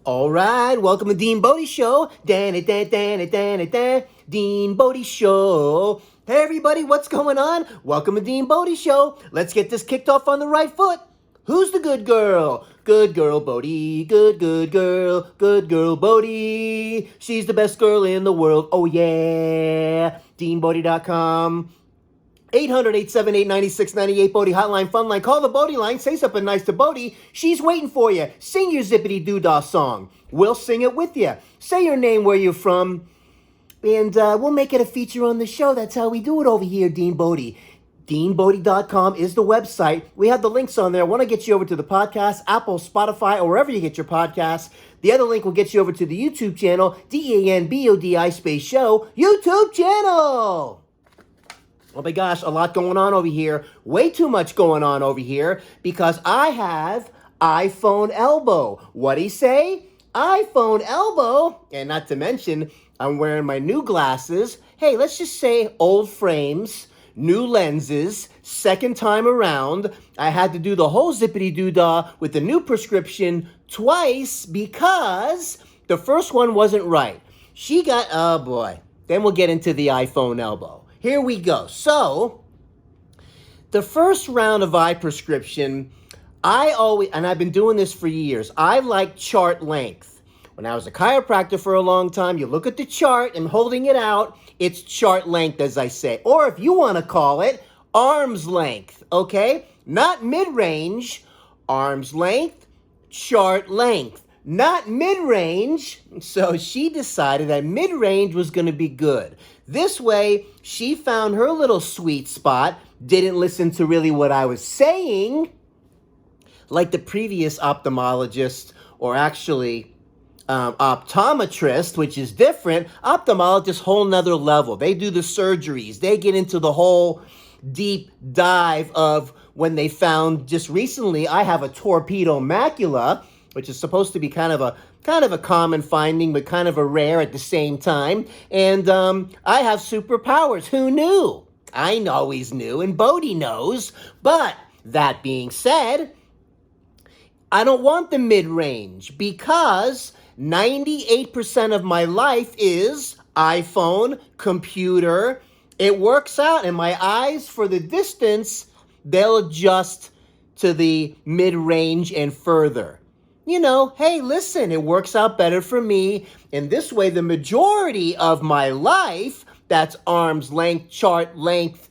All right, welcome to DeanBodi Show. DeanBodi Show. Hey everybody, what's going on? Welcome to DeanBodi Show. Let's get this kicked off on the right foot. Who's the good girl? Good girl, Bodie. Good girl. Good girl, Bodie. She's the best girl in the world. Oh yeah. DeanBodi.com. 800-878-9698 Bodie hotline, fun line. Call the Bodie line. Say something nice to Bodie. She's waiting for you. Sing your Zippity Doo Dah song. We'll sing it with you. Say your name, where you're from, and we'll make it a feature on the show. That's how we do it over here, DeanBodi. DeanBodi.com is the website. We have the links on there. I want to get you over to the podcast, Apple, Spotify, or wherever you get your podcasts. The other link will get you over to the YouTube channel, DeanBodi space show, YouTube channel. Oh my gosh, a lot going on over here. Way too much going on over here because I have iPhone elbow. What'd he say? iPhone elbow. And not to mention, I'm wearing my new glasses. Hey, let's just say old frames, new lenses, second time around. I had to do the whole Zippity Doo Dah with the new prescription twice because the first one wasn't right. She got, oh boy. Then we'll get into the iPhone elbow. Here we go. So, the first round of eye prescription, I've been doing this for years, I like chart length. When I was a chiropractor for a long time, you look at the chart and holding it out, it's chart length, as I say. Or if you want to call it, arm's length, okay? Not mid-range, arm's length, chart length. Not mid-range, so she decided that mid-range was going to be good. This way, she found her little sweet spot, didn't listen to really what I was saying, like the previous ophthalmologist, or actually optometrist, which is different. Ophthalmologist, whole nother level. They do the surgeries. They get into the whole deep dive of when they found, just recently, I have a torpedo macula, which is supposed to be kind of a common finding, but kind of a rare at the same time. And I have superpowers. Who knew? I always knew, and Bodie knows. But that being said, I don't want the mid-range because 98% of my life is iPhone, computer. It works out, and my eyes, for the distance, they'll adjust to the mid-range and further. You know, hey, listen, it works out better for me. And this way, the majority of my life, that's arm's length, chart length,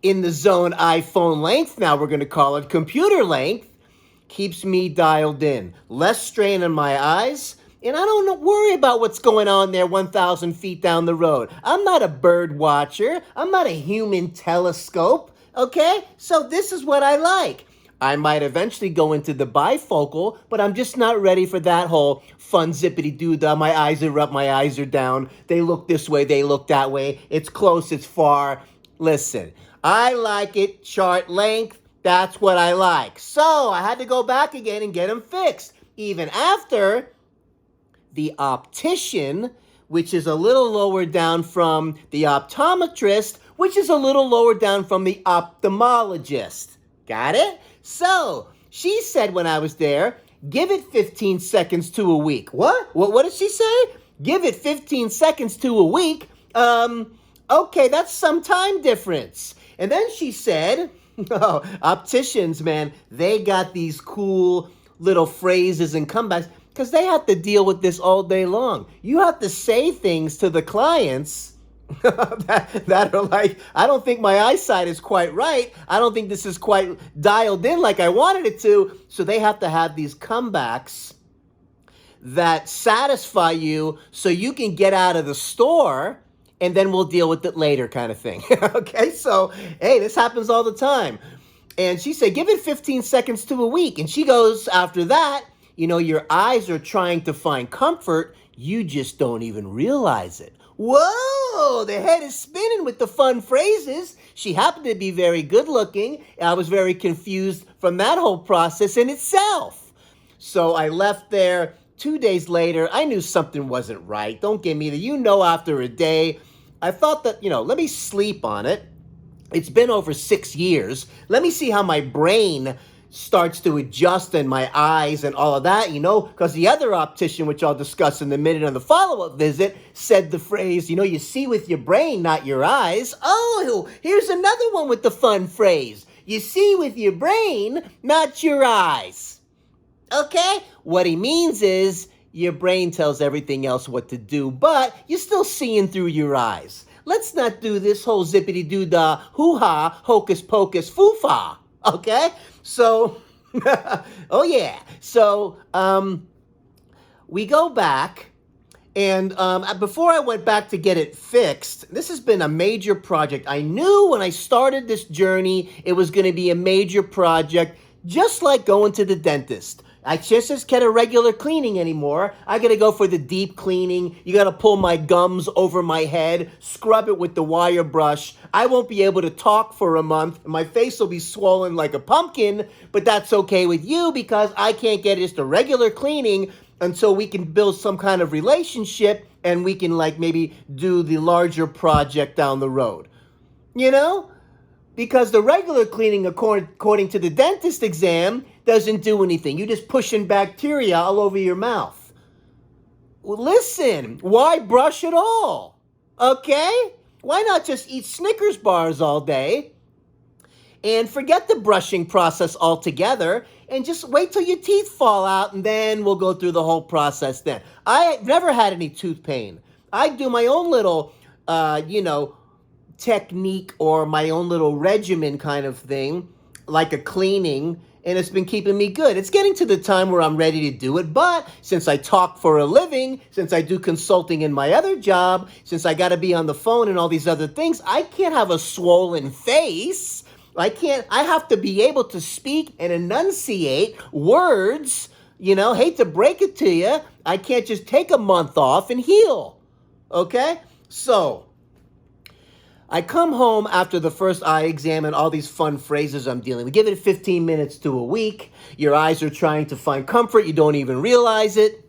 in the zone iPhone length, now we're going to call it computer length, keeps me dialed in. Less strain on my eyes, and I don't worry about what's going on there 1,000 feet down the road. I'm not a bird watcher. I'm not a human telescope, okay? So this is what I like. I might eventually go into the bifocal, but I'm just not ready for that whole fun zippity doo dah. My eyes are up, my eyes are down. They look this way, they look that way. It's close, it's far. Listen, I like it chart length. That's what I like. So I had to go back again and get them fixed. Even after the optician, which is a little lower down from the optometrist, which is a little lower down from the ophthalmologist. Got it? So, she said when I was there, give it 15 seconds to a week. What? What did she say? Give it 15 seconds to a week? Okay, that's some time difference. And then she said, oh, opticians, man, they got these cool little phrases and comebacks because they have to deal with this all day long. You have to say things to the clients that are like, I don't think my eyesight is quite right. I don't think this is quite dialed in like I wanted it to. So they have to have these comebacks that satisfy you so you can get out of the store and then we'll deal with it later kind of thing. Okay, so, hey, this happens all the time. And she said, give it 15 seconds to a week. And she goes, after that, you know, your eyes are trying to find comfort. You just don't even realize it. Whoa, the head is spinning with the fun phrases. She happened to be very good looking. I was very confused from that whole process in itself. So I left there 2 days later. I knew something wasn't right. Don't give me the, after a day. I thought that, let me sleep on it. It's been over 6 years. Let me see how my brain starts to adjust in my eyes and all of that, because the other optician, which I'll discuss in a minute on the follow-up visit, said the phrase, you see with your brain, not your eyes. Oh, here's another one with the fun phrase. You see with your brain, not your eyes. Okay? What he means is your brain tells everything else what to do, but you're still seeing through your eyes. Let's not do this whole zippity doo dah, hoo-ha, hocus pocus, foo-fa. Okay? So, oh yeah. So, we go back, and before I went back to get it fixed, this has been a major project. I knew when I started this journey, it was going to be a major project, just like going to the dentist. I just get a regular cleaning anymore. I got to go for the deep cleaning. You got to pull my gums over my head, scrub it with the wire brush. I won't be able to talk for a month. My face will be swollen like a pumpkin, but that's okay with you because I can't get just a regular cleaning until we can build some kind of relationship and we can maybe do the larger project down the road. Because the regular cleaning, according to the dentist exam, doesn't do anything. You're just pushing bacteria all over your mouth. Well, listen, why brush at all? Okay? Why not just eat Snickers bars all day and forget the brushing process altogether and just wait till your teeth fall out and then we'll go through the whole process then. I've never had any tooth pain. I do my own little, technique or my own little regimen kind of thing, like a cleaning, and it's been keeping me good. It's getting to the time where I'm ready to do it, but since I talk for a living, since I do consulting in my other job, since I got to be on the phone and all these other things, I can't have a swollen face. I have to be able to speak and enunciate words. Hate to break it to you, I can't just take a month off and heal. Okay? So, I come home after the first eye exam and all these fun phrases I'm dealing with. Give it 15 minutes to a week. Your eyes are trying to find comfort. You don't even realize it.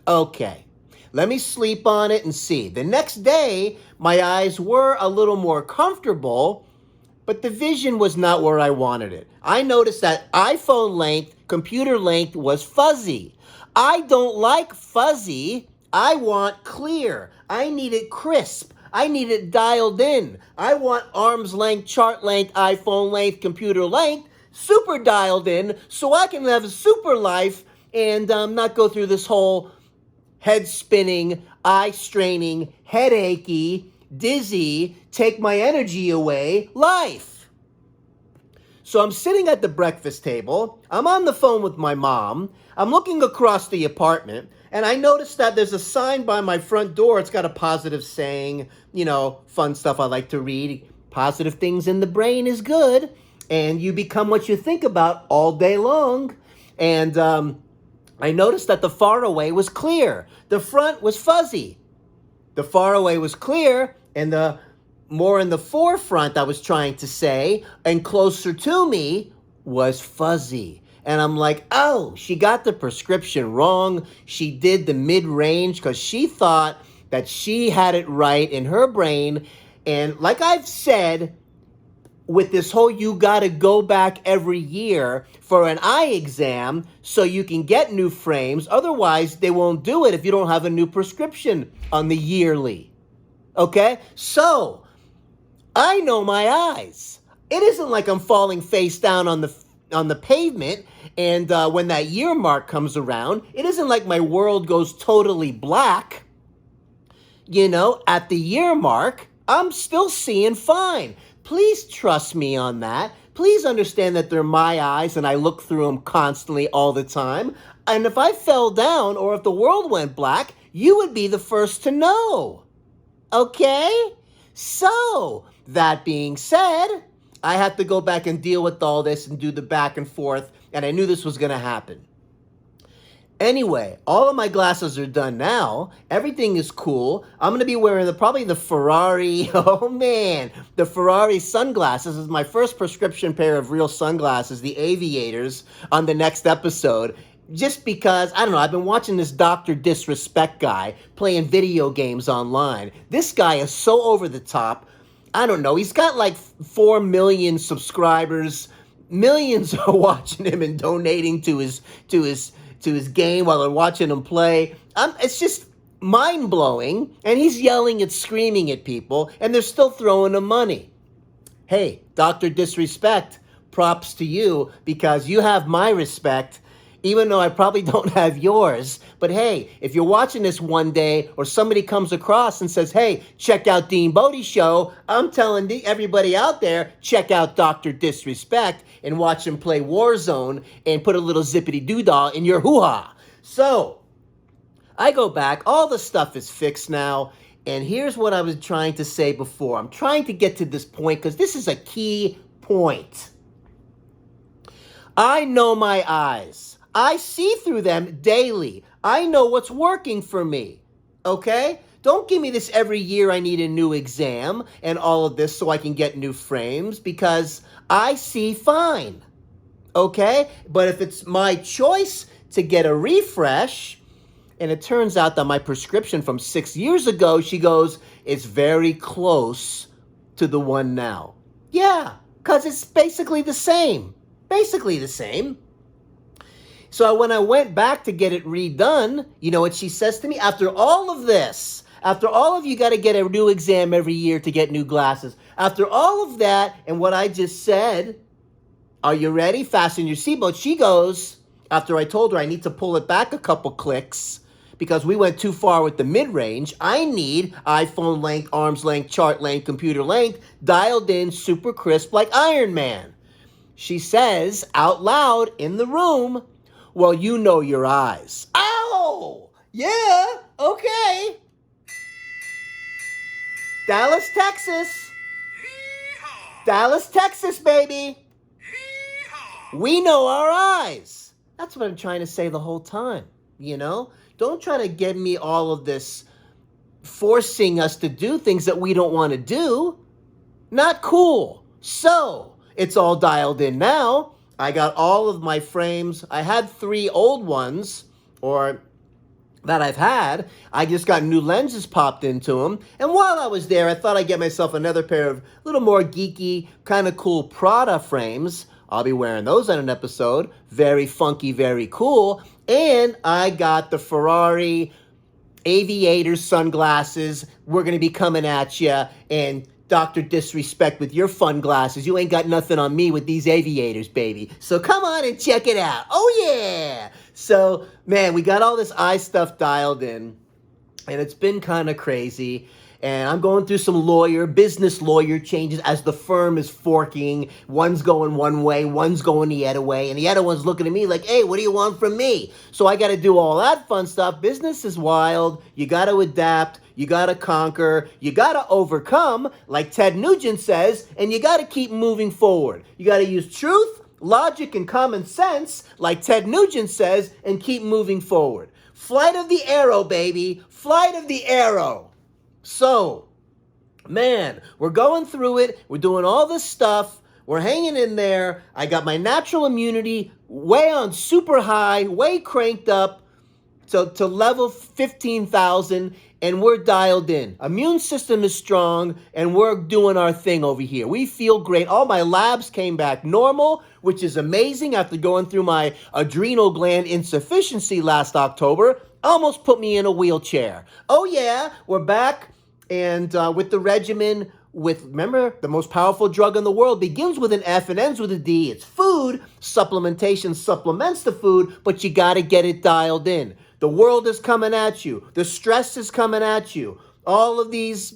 Okay, let me sleep on it and see. The next day, my eyes were a little more comfortable, but the vision was not where I wanted it. I noticed that iPhone length, computer length was fuzzy. I don't like fuzzy. I want clear. I need it crisp. I need it dialed in. I want arm's length, chart length, iPhone length, computer length, super dialed in so I can have a super life and not go through this whole head spinning, eye straining, headachy, dizzy, take my energy away life. So I'm sitting at the breakfast table. I'm on the phone with my mom. I'm looking across the apartment. And I noticed that there's a sign by my front door. It's got a positive saying, fun stuff I like to read. Positive things in the brain is good. And you become what you think about all day long. And I noticed that the far away was clear. The front was fuzzy. The far away was clear. And the more in the forefront, I was trying to say, and closer to me was fuzzy. And I'm like, oh, she got the prescription wrong. She did the mid-range because she thought that she had it right in her brain. And like I've said, with this whole you got to go back every year for an eye exam so you can get new frames. Otherwise, they won't do it if you don't have a new prescription on the yearly. Okay? So, I know my eyes. It isn't like I'm falling face down on the pavement, and when that year mark comes around, it isn't like my world goes totally black. At the year mark, I'm still seeing fine. Please trust me on that. Please understand that they're my eyes and I look through them constantly all the time. And if I fell down or if the world went black, you would be the first to know. Okay? So, that being said, I had to go back and deal with all this and do the back and forth, and I knew this was going to happen. Anyway, all of my glasses are done now. Everything is cool. I'm going to be wearing probably the Ferrari, the Ferrari sunglasses. This is my first prescription pair of real sunglasses, the Aviators, on the next episode. Just because, I don't know, I've been watching this Dr. Disrespect guy playing video games online. This guy is so over the top. I don't know, he's got like 4 million subscribers, millions are watching him and donating to his game while they're watching him play. It's just mind-blowing, and he's yelling and screaming at people, and they're still throwing him money. Hey, Dr. Disrespect, props to you, because you have my respect, even though I probably don't have yours. But hey, if you're watching this one day, or somebody comes across and says, hey, check out DeanBodi Show, I'm telling everybody out there, check out Dr. Disrespect and watch him play Warzone and put a little Zippity Doo Dah in your hoo-ha. So, I go back, all the stuff is fixed now, and here's what I was trying to say before. I'm trying to get to this point because this is a key point. I know my eyes. I see through them daily. I know what's working for me, okay? Don't give me this every year I need a new exam and all of this so I can get new frames, because I see fine, okay? But if it's my choice to get a refresh, and it turns out that my prescription from 6 years ago, she goes, it's very close to the one now. Yeah, because it's basically the same. Basically the same. So when I went back to get it redone, you know what she says to me? After all of this, after all of you got to get a new exam every year to get new glasses, after all of that and what I just said, are you ready? Fasten your seatbelt. She goes, after I told her I need to pull it back a couple clicks because we went too far with the mid-range, I need iPhone length, arm's length, chart length, computer length, dialed in, super crisp like Iron Man. She says out loud in the room, well, you know your eyes. Oh, yeah, okay. Dallas, Texas. Yeehaw. Dallas, Texas, baby. Yeehaw. We know our eyes. That's what I'm trying to say the whole time, you know? Don't try to get me all of this forcing us to do things that we don't want to do. Not cool. So, it's all dialed in now. I got all of my frames. I had 3 old ones, or that I've had. I just got new lenses popped into them. And while I was there, I thought I'd get myself another pair of little more geeky, kind of cool Prada frames. I'll be wearing those on an episode. Very funky, very cool. And I got the Ferrari aviator sunglasses. We're going to be coming at you. And Dr. Disrespect with your fun glasses. You ain't got nothing on me with these aviators, baby. So come on and check it out. Oh, yeah. So, man, we got all this eye stuff dialed in, and it's been kind of crazy. And I'm going through some business lawyer changes as the firm is forking. One's going one way, one's going the other way, and the other one's looking at me like, hey, what do you want from me? So I got to do all that fun stuff. Business is wild. You got to adapt. You got to conquer. You got to overcome, like Ted Nugent says, and you got to keep moving forward. You got to use truth, logic, and common sense, like Ted Nugent says, and keep moving forward. Flight of the arrow, baby. Flight of the arrow. So, man, we're going through it. We're doing all this stuff. We're hanging in there. I got my natural immunity way on super high, way cranked up to level 15,000, and we're dialed in. Immune system is strong, and we're doing our thing over here. We feel great. All my labs came back normal, which is amazing after going through my adrenal gland insufficiency last October. Almost put me in a wheelchair. Oh, yeah, we're back. And with the regimen, remember, the most powerful drug in the world begins with an F and ends with a D. It's food. Supplementation supplements the food, but you got to get it dialed in. The world is coming at you. The stress is coming at you. All of these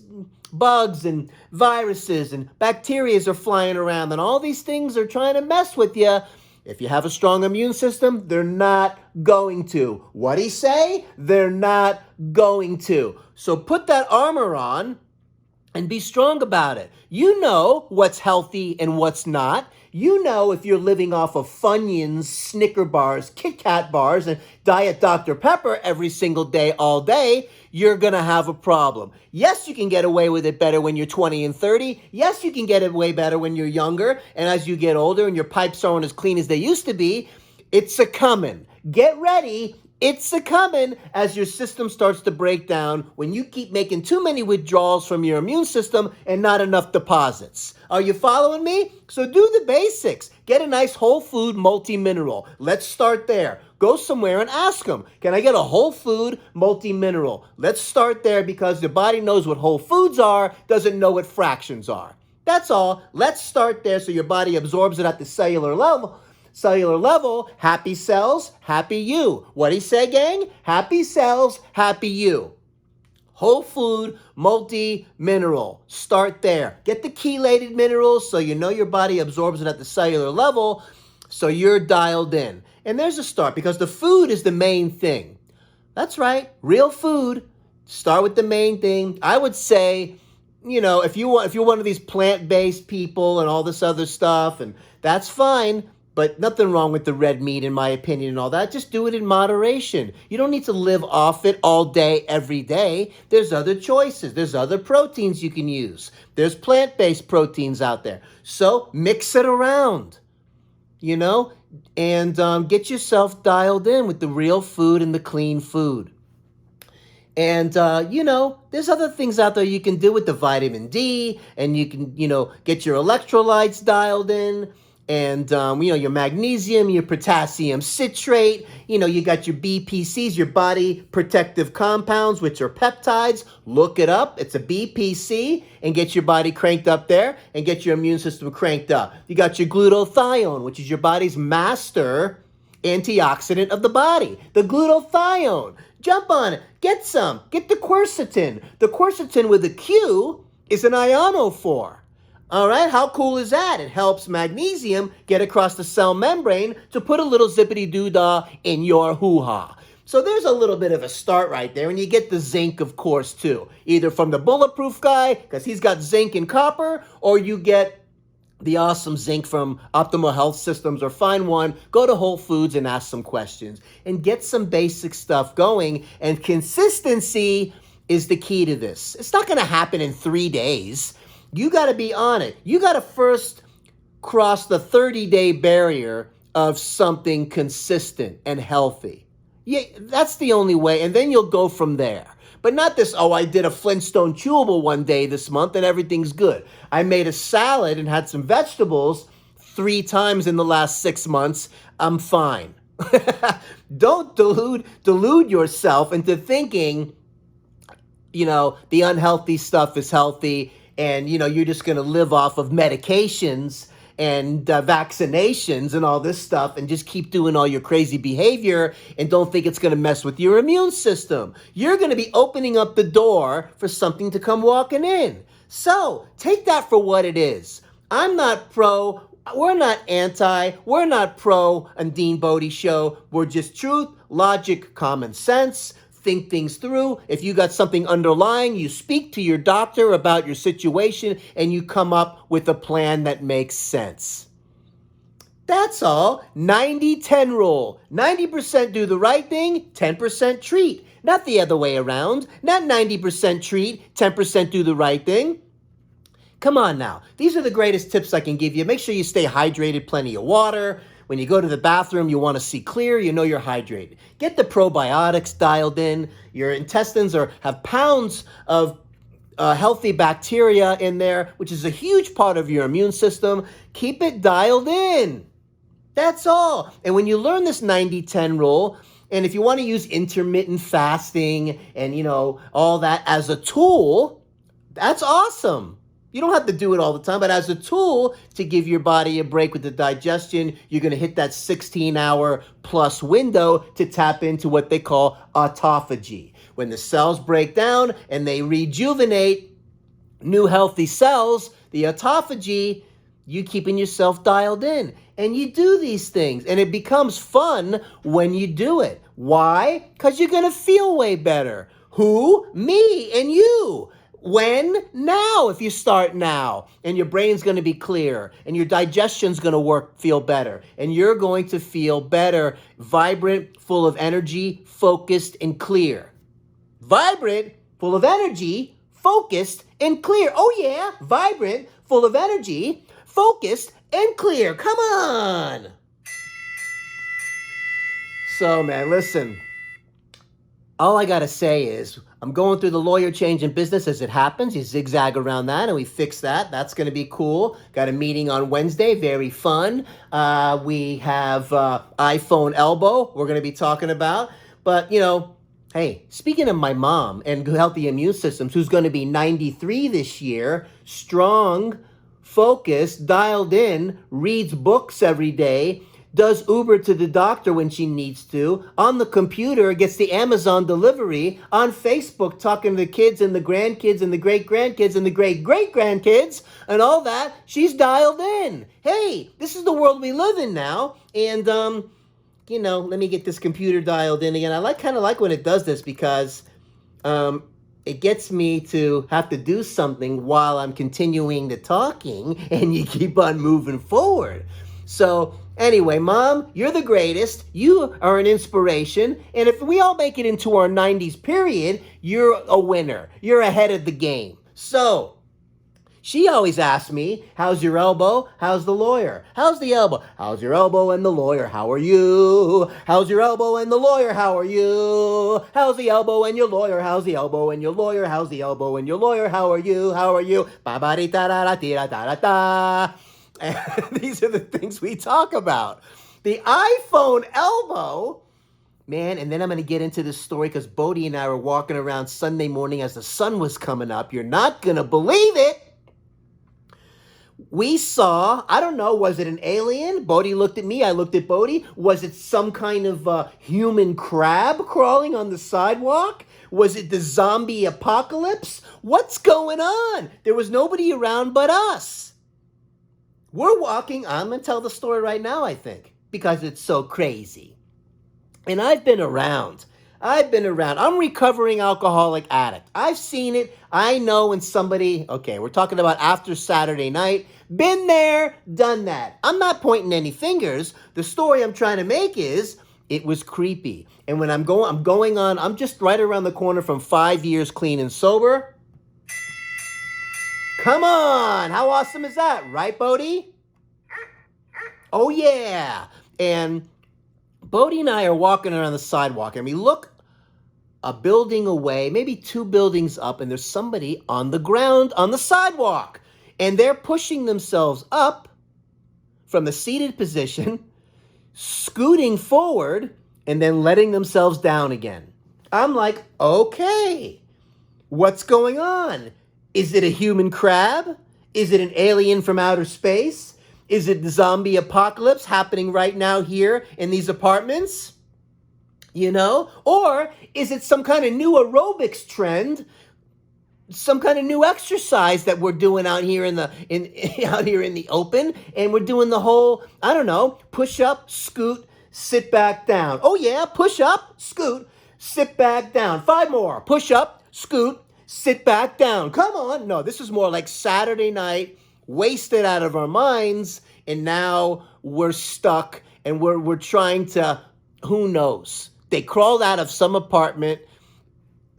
bugs and viruses and bacteria are flying around, and all these things are trying to mess with you. If you have a strong immune system, they're not going to. What'd he say? They're not going to. So put that armor on and be strong about it. You know what's healthy and what's not. You know if you're living off of Funyuns, Snicker bars, Kit Kat bars, and Diet Dr. Pepper every single day, all day, you're going to have a problem. Yes, you can get away with it better when you're 20 and 30. Yes, you can get it way better when you're younger. And as you get older and your pipes aren't as clean as they used to be, it's a coming. Get ready. It's a coming as your system starts to break down when you keep making too many withdrawals from your immune system and not enough deposits. Are you following me? So do the basics. Get a nice whole food multi-mineral. Let's start there. Go somewhere and ask them, can I get a whole food multi-mineral? Let's start there because the body knows what whole foods are, doesn't know what fractions are. That's all. Let's start there so your body absorbs it at the cellular level. Happy cells, happy you. What'd he say, gang? Happy cells, happy you. Whole food, multi-mineral. Start there. Get the chelated minerals so you know your body absorbs it at the cellular level so you're dialed in. And there's a start because the food is the main thing. That's right, real food. Start with the main thing. I would say, if you're one of these plant-based people and all this other stuff, and that's fine. But nothing wrong with the red meat, in my opinion, and all that. Just do it in moderation. You don't need to live off it all day, every day. There's other choices. There's other proteins you can use. There's plant-based proteins out there. So mix it around, and get yourself dialed in with the real food and the clean food. And, there's other things out there you can do with the vitamin D, and you can, get your electrolytes dialed in. And, your magnesium, your potassium citrate, you got your BPCs, your body protective compounds, which are peptides. Look it up. It's a BPC, and get your body cranked up there and get your immune system cranked up. You got your glutathione, which is your body's master antioxidant of the body. The glutathione. Jump on it. Get some. Get the quercetin. The quercetin with a Q is an ionophore. All right, how cool is that? It helps magnesium get across the cell membrane to put a little zippity doo dah in your hoo-ha. So there's a little bit of a start right there, and you get the zinc, of course, too. Either from the Bulletproof guy, because he's got zinc and copper, or you get the awesome zinc from Optimal Health Systems, or find one, go to Whole Foods and ask some questions, and get some basic stuff going, and consistency is the key to this. It's not going to happen in 3 days. You got to be on it. You got to first cross the 30-day barrier of something consistent and healthy. Yeah, that's the only way, and then you'll go from there. But not this, I did a Flintstone chewable one day this month and everything's good. I made a salad and had some vegetables 3 times in the last 6 months. I'm fine. Don't delude yourself into thinking, the unhealthy stuff is healthy. And, you're just going to live off of medications and vaccinations and all this stuff and just keep doing all your crazy behavior and don't think it's going to mess with your immune system. You're going to be opening up the door for something to come walking in. So take that for what it is. I'm not pro. We're not anti. We're not pro on DeanBodi Show. We're just truth, logic, common sense. Think things through. If you got something underlying, you speak to your doctor about your situation and you come up with a plan that makes sense. That's all. 90-10 rule. 90% do the right thing, 10% treat. Not the other way around. Not 90% treat, 10% do the right thing. Come on now. These are the greatest tips I can give you. Make sure you stay hydrated, plenty of water. When you go to the bathroom, you want to see clear, you're hydrated. Get the probiotics dialed in. Your intestines have pounds of healthy bacteria in there, which is a huge part of your immune system. Keep it dialed in. That's all. And when you learn this 90-10 rule, and if you want to use intermittent fasting and, all that as a tool, that's awesome. You don't have to do it all the time, but as a tool to give your body a break with the digestion, you're going to hit that 16-hour plus window to tap into what they call autophagy. When the cells break down and they rejuvenate new healthy cells, the autophagy, you keeping yourself dialed in. And you do these things, and it becomes fun when you do it. Why? Because you're going to feel way better. Who? Me and you. When? Now, if you start now. And your brain's going to be clear. And your digestion's going to feel better. And you're going to feel better, vibrant, full of energy, focused, and clear. Vibrant, full of energy, focused, and clear. Oh yeah, vibrant, full of energy, focused, and clear. Come on. So, man, listen. all I got to say is I'm going through the lawyer change in business as it happens. You zigzag around that and we fix that. That's going to be cool. Got a meeting on Wednesday. Very fun. We have iPhone elbow we're going to be talking about. But, hey, speaking of my mom and healthy immune systems, who's going to be 93 this year, strong, focused, dialed in, reads books every day, does Uber to the doctor when she needs to, on the computer, gets the Amazon delivery, on Facebook talking to the kids and the grandkids and the great-grandkids and the great-great-grandkids and all that. She's dialed in. Hey, this is the world we live in now. And, let me get this computer dialed in again. I kind of like when it does this because it gets me to have to do something while I'm continuing the talking and you keep on moving forward. So anyway, Mom, you're the greatest. You are an inspiration. And if we all make it into our 90s period, you're a winner. You're ahead of the game. So she always asks me, how's your elbow? How's the lawyer? How's the elbow? How's your elbow and the lawyer? How are you? How's your elbow and the lawyer? How are you? How's the elbow and your lawyer? How's the elbow and your lawyer? How's the elbow and your lawyer? How are you? How are you? Ba-ba-dee-da-da-da-dee-da-da-da-da. And these are the things we talk about. The iPhone elbow, man, and then I'm going to get into this story because Bodhi and I were walking around Sunday morning as the sun was coming up. You're not going to believe it. We saw, I don't know, was it an alien? Bodhi looked at me, I looked at Bodhi. Was it some kind of human crab crawling on the sidewalk? Was it the zombie apocalypse? What's going on? There was nobody around but us. We're walking, I'm going to tell the story right now, I think, because it's so crazy. And I've been around. I'm a recovering alcoholic addict. I've seen it. I know when somebody, okay, we're talking about after Saturday night. Been there, done that. I'm not pointing any fingers. The story I'm trying to make is it was creepy. And when I'm just right around the corner from 5 years clean and sober. Come on. How awesome is that? Right, Bodhi? Oh, yeah. And Bodhi and I are walking around the sidewalk, and we look a building away, maybe 2 buildings up, and there's somebody on the ground on the sidewalk. And they're pushing themselves up from the seated position, scooting forward, and then letting themselves down again. I'm like, okay, what's going on? Is it a human crab? Is it an alien from outer space? Is it the zombie apocalypse happening right now here in these apartments? Or is it some kind of new aerobics trend, some kind of new exercise that we're doing out here in the open, and we're doing the whole, I don't know, push up, scoot, sit back down. Oh yeah, push up, scoot, sit back down. 5 more. Push up, scoot, sit back down. Come on. No, this is more like Saturday night, wasted out of our minds, and now we're stuck and we're trying to, who knows? They crawled out of some apartment,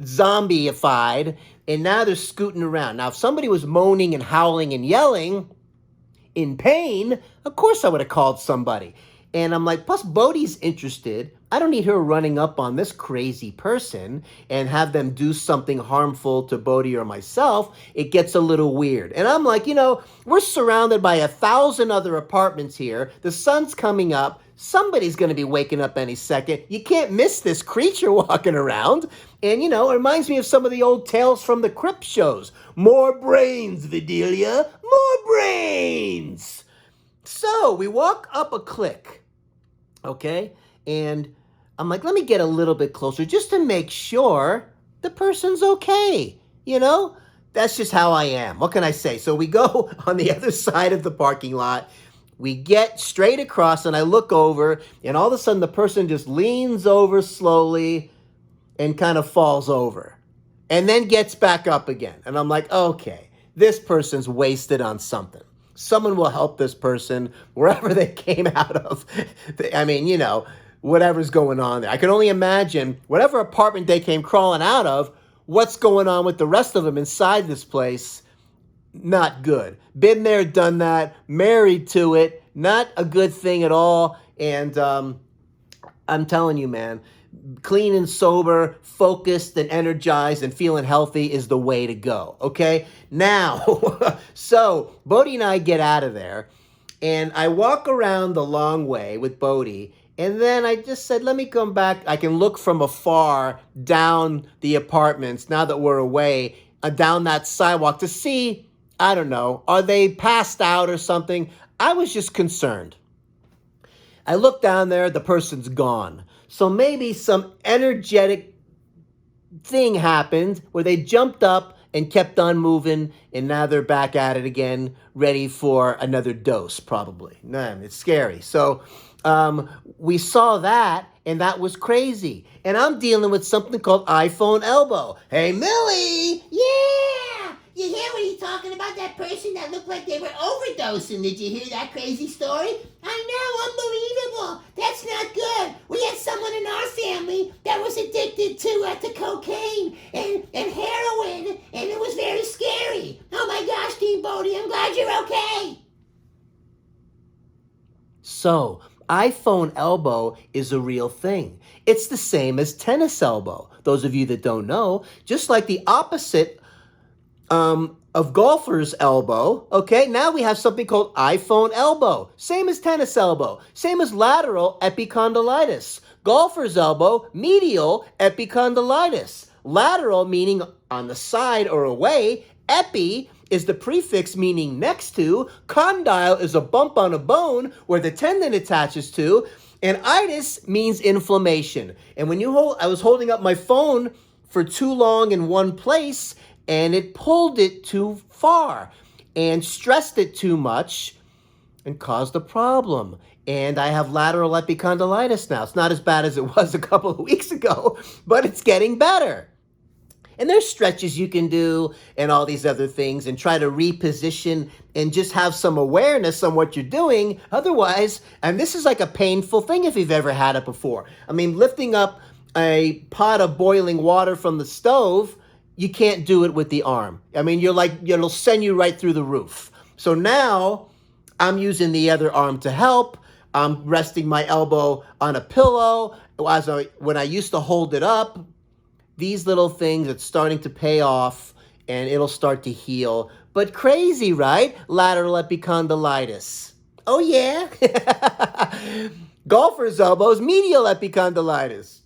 zombieified, and now they're scooting around. Now, if somebody was moaning and howling and yelling in pain, of course I would have called somebody. And I'm like, plus Bodhi's interested. I don't need her running up on this crazy person and have them do something harmful to Bodhi or myself. It gets a little weird. And I'm like, we're surrounded by 1,000 other apartments here. The sun's coming up. Somebody's going to be waking up any second. You can't miss this creature walking around. And, it reminds me of some of the old Tales from the Crypt shows. More brains, Vidalia. More brains. So we walk up a click, okay? And I'm like, let me get a little bit closer just to make sure the person's okay, That's just how I am. What can I say? So we go on the other side of the parking lot. We get straight across, and I look over, and all of a sudden the person just leans over slowly and kind of falls over and then gets back up again. And I'm like, okay, this person's wasted on something. Someone will help this person wherever they came out of. I mean, whatever's going on there. I can only imagine whatever apartment they came crawling out of, what's going on with the rest of them inside this place. Not good. Been there, done that, married to it. Not a good thing at all. And I'm telling you, man, clean and sober, focused and energized and feeling healthy is the way to go, okay? Now, so Bodhi and I get out of there, and I walk around the long way with Bodhi, and then I just said, let me come back. I can look from afar down the apartments now that we're away, down that sidewalk to see, I don't know, are they passed out or something? I was just concerned. I look down there, the person's gone. So maybe some energetic thing happened where they jumped up and kept on moving, and now they're back at it again, ready for another dose, probably. Man, it's scary. So we saw that, and that was crazy. And I'm dealing with something called iPhone elbow. Hey, Millie! Yeah! You hear what he's talking about? That person that looked like they were overdosing. Did you hear that crazy story? I know, unbelievable. That's not good. We had someone in our family that was addicted to cocaine and heroin, and it was very scary. Oh my gosh, DeanBodi, I'm glad you're okay. So, iPhone elbow is a real thing. It's the same as tennis elbow. Those of you that don't know, just like the opposite of golfer's elbow, okay? Now we have something called iPhone elbow. Same as tennis elbow. Same as lateral epicondylitis. Golfer's elbow, medial epicondylitis. Lateral meaning on the side or away. Epi is the prefix meaning next to. Condyle is a bump on a bone where the tendon attaches to. And itis means inflammation. And when I was holding up my phone for too long in one place, and it pulled it too far and stressed it too much and caused a problem. And I have lateral epicondylitis now. It's not as bad as it was a couple of weeks ago, but it's getting better. And there's stretches you can do and all these other things and try to reposition and just have some awareness on what you're doing. Otherwise, and this is like a painful thing if you've ever had it before. I mean, lifting up a pot of boiling water from the stove, you can't do it with the arm. I mean, it'll send you right through the roof. So now I'm using the other arm to help. I'm resting my elbow on a pillow. When I used to hold it up, these little things, it's starting to pay off and it'll start to heal. But crazy, right? Lateral epicondylitis. Oh yeah. Golfer's elbows, medial epicondylitis.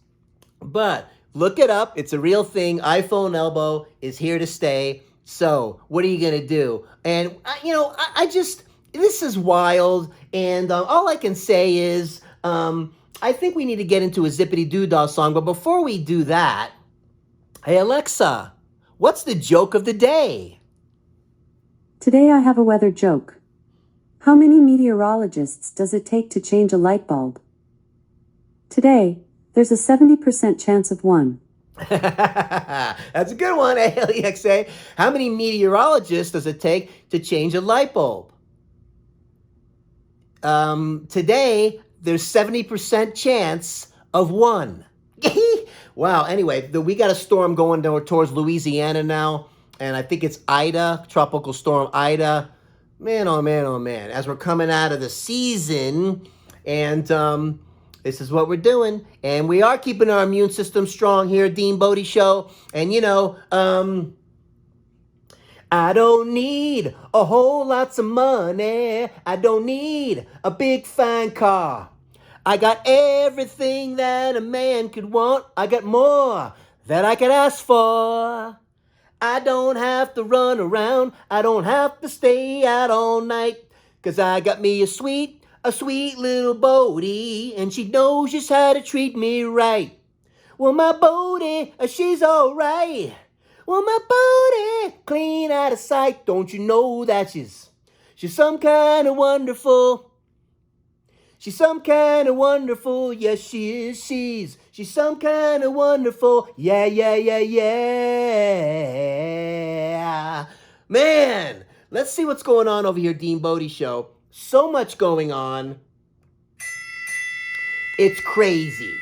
But look it up. It's a real thing. iPhone elbow is here to stay. So what are you going to do? And, this is wild. And all I can say is I think we need to get into a Zippity Doo Dah song. But before we do that, hey, Alexa, what's the joke of the day? Today I have a weather joke. How many meteorologists does it take to change a light bulb? Today, there's a 70% chance of one. That's a good one, Alexa. How many meteorologists does it take to change a light bulb? Today, there's 70% chance of one. Wow, anyway, we got a storm going towards Louisiana now, and I think it's Ida, tropical storm Ida. Man, oh man, oh man. As we're coming out of the season, and this is what we're doing. And we are keeping our immune system strong here at DeanBodi Show. And, I don't need a whole lots of money. I don't need a big fine car. I got everything that a man could want. I got more that I could ask for. I don't have to run around. I don't have to stay out all night. 'Cause I got me a sweet little Bodhi, and she knows just how to treat me right. Well, my Bodhi, she's all right. Well, my Bodhi, clean out of sight. Don't you know that she's some kind of wonderful. She's some kind of wonderful. Yes, she is. She's some kind of wonderful. Yeah, yeah, yeah, yeah. Man, let's see what's going on over here, DeanBodi Show. So much going on. It's crazy.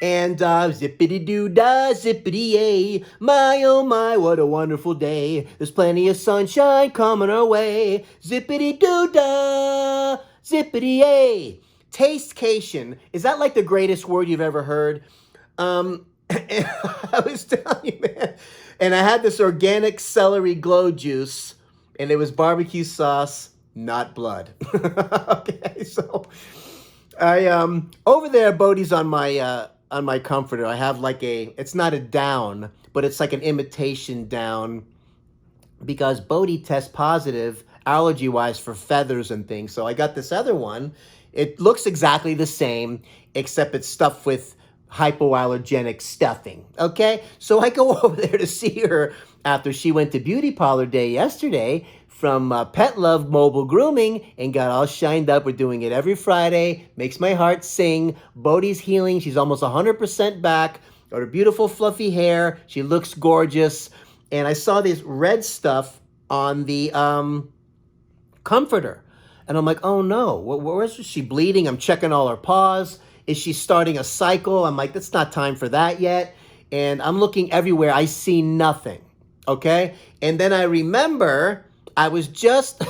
And zippity doo dah, zippity yay. My oh my, what a wonderful day. There's plenty of sunshine coming our way. Zippity doo dah, zippity yay. Tastecation. Is that like the greatest word you've ever heard? And I was telling you, man, and I had this organic celery glow juice, and it was barbecue sauce, not blood. Okay, so I over there, Bodhi's on my comforter. I have like it's not a down, but it's like an imitation down, because Bodhi tests positive allergy-wise for feathers and things. So I got this other one. It looks exactly the same, except it's stuffed with hypoallergenic stuffing. Okay? So I go over there to see her after she went to Beauty Parlor Day yesterday from Pet Love Mobile Grooming and got all shined up. We're doing it every Friday. Makes my heart sing. Bodhi's healing. She's almost 100% back. Got her beautiful fluffy hair. She looks gorgeous. And I saw this red stuff on the comforter. And I'm like, oh no, where's she bleeding? I'm checking all her paws. Is she starting a cycle? I'm like, that's not time for that yet. And I'm looking everywhere. I see nothing. Okay? And then I remember I was just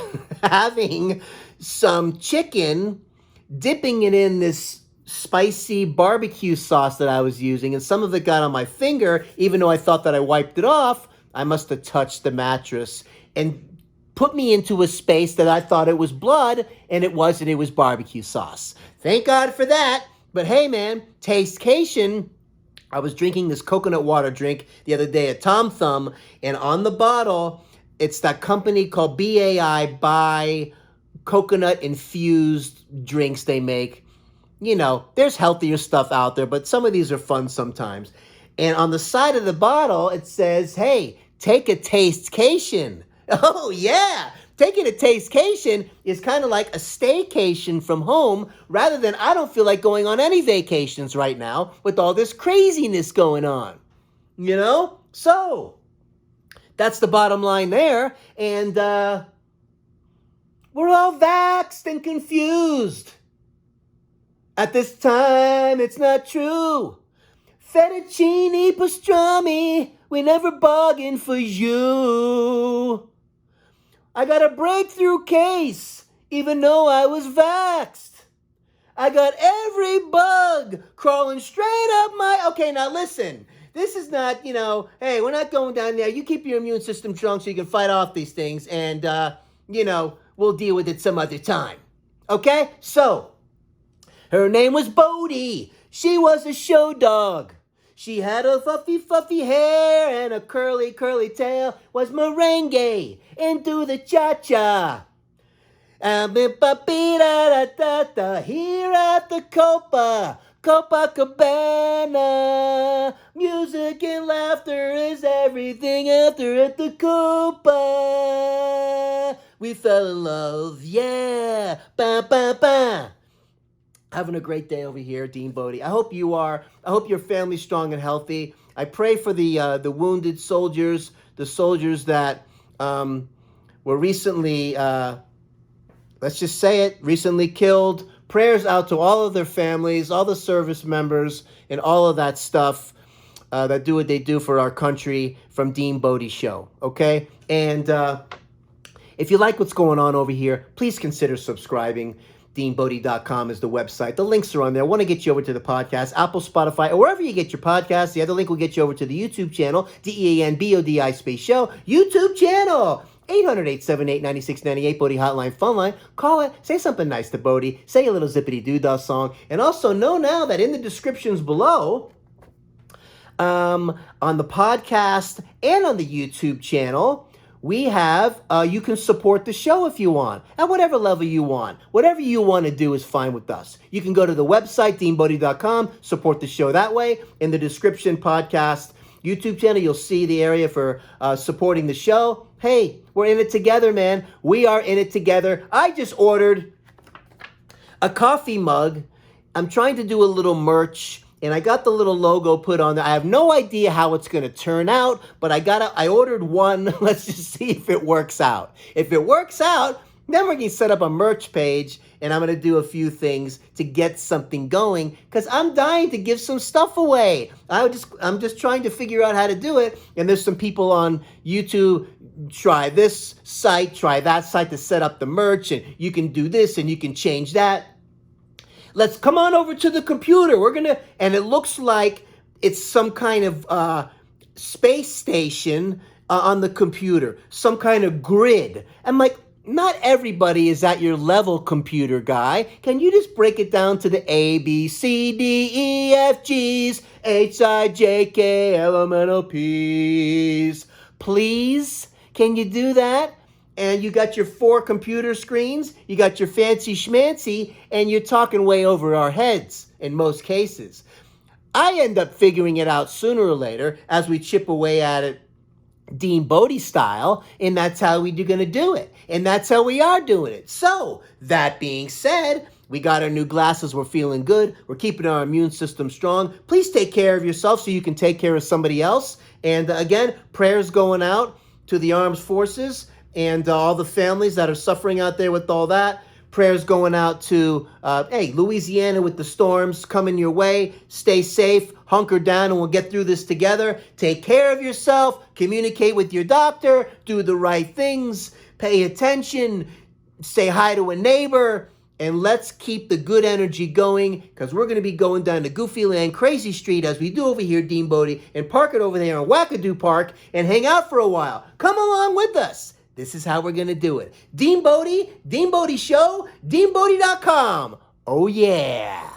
having some chicken, dipping it in this spicy barbecue sauce that I was using. And some of it got on my finger, even though I thought that I wiped it off. I must have touched the mattress and put me into a space that I thought it was blood, and it wasn't. It was barbecue sauce. Thank God for that. But hey, man, tastecation. I was drinking this coconut water drink the other day at Tom Thumb, and on the bottle, it's that company called BAI, Buy Coconut Infused Drinks they make. You know, there's healthier stuff out there, but some of these are fun sometimes. And on the side of the bottle, it says, hey, take a tastecation. Oh, yeah. Taking a tastecation is kind of like a staycation from home, rather than I don't feel like going on any vacations right now with all this craziness going on. You know? So, that's the bottom line there. And we're all vaxxed and confused. At this time, it's not true. Fettuccine pastrami, we never bargained for you. I got a breakthrough case, even though I was vaxxed. I got every bug crawling straight up my... Okay, now listen. This is not, hey, we're not going down there. You keep your immune system strong so you can fight off these things. And, we'll deal with it some other time. Okay? So, her name was Bodhi. She was a show dog. She had a fluffy hair and a curly tail. Was merengue into the cha-cha. Here at the Copacabana. Music and laughter is everything after at the Copa. We fell in love, yeah. Ba ba ba. Having a great day over here, DeanBodi. I hope you are. I hope your family's strong and healthy. I pray for the wounded soldiers, the soldiers that were recently, let's just say it, recently killed. Prayers out to all of their families, all the service members, and all of that stuff that do what they do for our country from DeanBodi Show, okay? And if you like what's going on over here, please consider subscribing. DeanBodi.com is the website. The links are on there. I want to get you over to the podcast, Apple, Spotify, or wherever you get your podcasts. The other link will get you over to the YouTube channel, DeanBodi space show, YouTube channel. 800-878-9698, Bodhi Hotline, phone line. Call it. Say something nice to Bodhi. Say a little Zippity Doo Dah song. And also know now that in the descriptions below, on the podcast and on the YouTube channel, we have, you can support the show if you want, at whatever level you want. Whatever you want to do is fine with us. You can go to the website, DeanBodi.com, support the show that way. In the description, podcast, YouTube channel, you'll see the area for supporting the show. Hey, we're in it together, man. We are in it together. I just ordered a coffee mug. I'm trying to do a little merch. And I got the little logo put on there. I have no idea how it's going to turn out, but I ordered one. Let's just see if it works out. If it works out, then we're going to set up a merch page, and I'm going to do a few things to get something going, because I'm dying to give some stuff away. I'm just trying to figure out how to do it, and there's some people on YouTube, try this site, try that site to set up the merch, and you can do this, and you can change that. Let's come on over to the computer. And it looks like it's some kind of space station on the computer, some kind of grid. I'm like, not everybody is at your level, computer guy. Can you just break it down to the A, B, C, D, E, F, G's, H, I, J, K, L, M, N, O, P's? Please? Can you do that? And you got your 4 computer screens, you got your fancy schmancy, and you're talking way over our heads in most cases. I end up figuring it out sooner or later as we chip away at it DeanBodi style, and that's how we're going to do it. And that's how we are doing it. So, that being said, we got our new glasses. We're feeling good. We're keeping our immune system strong. Please take care of yourself so you can take care of somebody else. And again, prayers going out to the armed forces and all the families that are suffering out there with all that. Prayers going out to, Louisiana with the storms coming your way. Stay safe, hunker down, and we'll get through this together. Take care of yourself, communicate with your doctor, do the right things, pay attention, say hi to a neighbor, and let's keep the good energy going, because we're going to be going down to Goofyland Crazy Street as we do over here, DeanBodi, and park it over there in Wackadoo Park and hang out for a while. Come along with us. This is how we're going to do it. DeanBodi, DeanBodi Show, DeanBodi.com. Oh, yeah.